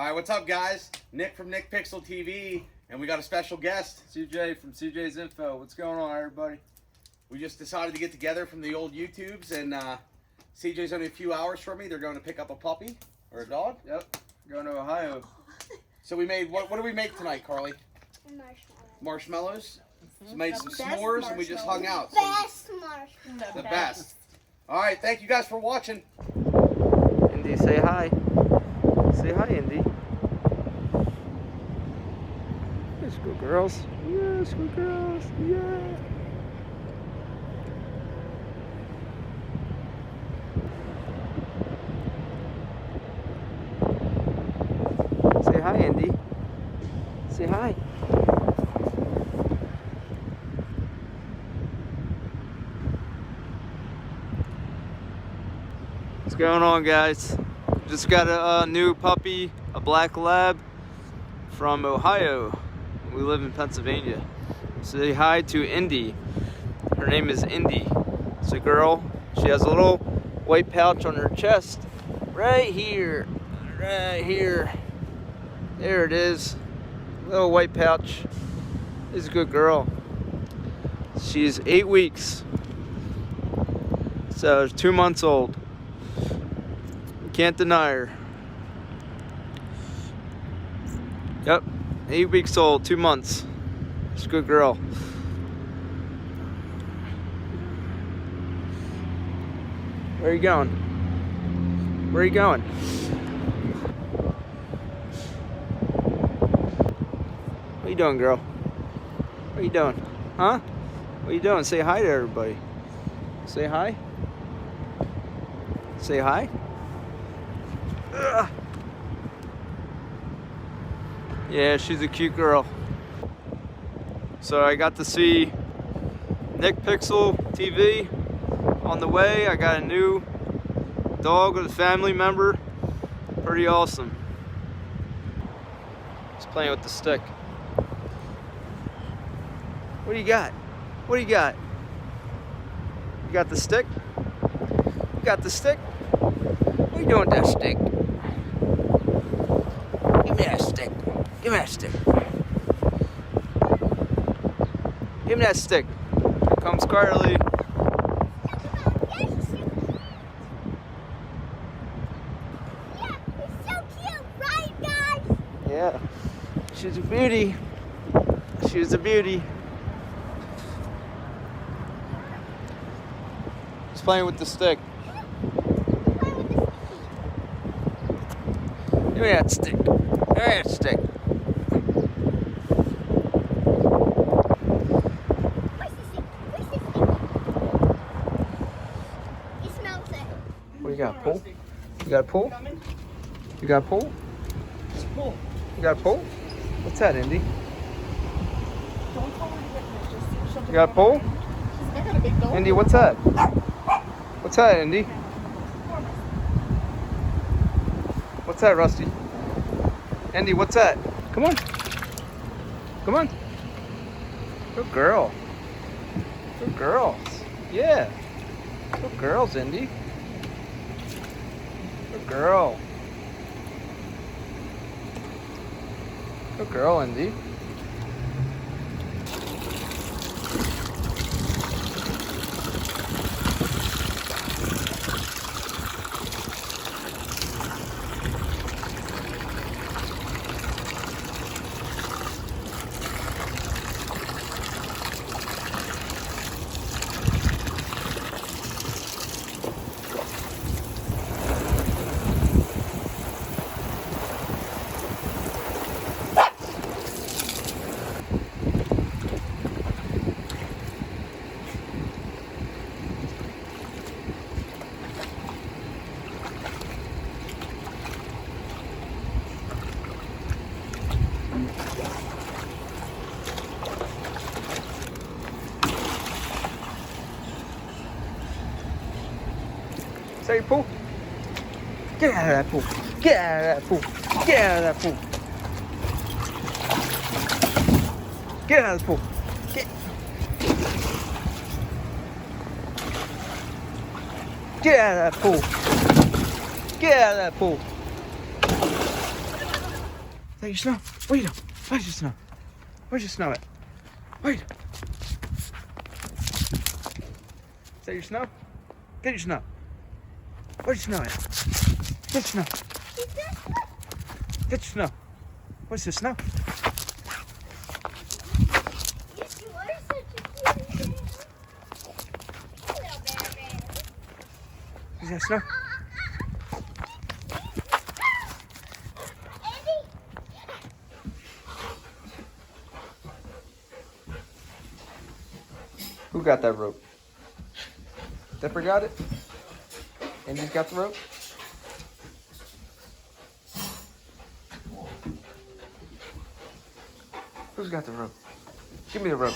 All right, what's up, guys? Nick from Nick Pixel TV, and we got a special guest. CJ from CJsINFO. What's going on, everybody? We just decided to get together from the old YouTubes, and CJ's only a few hours from me. They're going to pick up a puppy or a dog. Yep, going to Ohio. So we made, what did we make tonight, Carly? Marshmallows. So made some s'mores, and we just hung out. Best marshmallows. The best. All right, thank you guys for watching. Indy, say hi. Say hi, Indy. Yes, good girls. Yes, good girls. Yeah. Say hi, Indy. Say hi. What's going on, guys? Just got a new puppy, a black lab from Ohio. We live in Pennsylvania. Say hi to Indy. Her name is Indy. It's a girl. She has a little white pouch on her chest. Right here. Right here. There it is. Little white pouch. This is a good girl. She's 8 weeks. So 2 months old. Can't deny her. Yep, 8 weeks old, 2 months. She's a good girl. Where are you going? Where are you going? What are you doing, girl? What are you doing? Huh? What are you doing? Say hi to everybody. Say hi. Say hi. Ugh. Yeah, she's a cute girl. So I got to see Nick Pixel TV on the way. I got a new dog with a family member. Pretty awesome. Just playing with the stick. What do you got? What do you got? You got the stick? You got the stick? What are you doing with that stick? Give me that stick. Give me that stick. Give me that stick. Here comes Carly. Yeah, he's so cute, right, guys? Yeah. She's a beauty. She's a beauty. Just playing with the stick. Give me that stick. Give me that stick. Where's the stick? Where's the stick? He smells it. What do you got? Pull? You got a pull? You got a pull? Pull. You got a pull? What's that, Indy? Don't tell her to get it. Just shove You got a pull? I got a big dog. Indy, what's that? What's that, Indy? What's that, Rusty? Indy, what's that? Come on. Come on. Good girl. Good girls. Yeah. Good girls, Indy. Good girl. Good girl, Indy. Say pool. Get out of that pool. Get out of that pool. Get out of that pool. Get out of the pool. Get out of that pool. Get out of that pool. that your snow? Wait up. Where's your snow? Where's your snow at? Wait. Is that your snow? Get your snow. Where's your snow at? Get your snow. Get your snow. What's the snow? Yes, you are such a cutie. Hello, baby. Is that snow? Andy. Who got that rope? Dipper got it? Andy's got the rope? Who's got the rope? Give me the rope.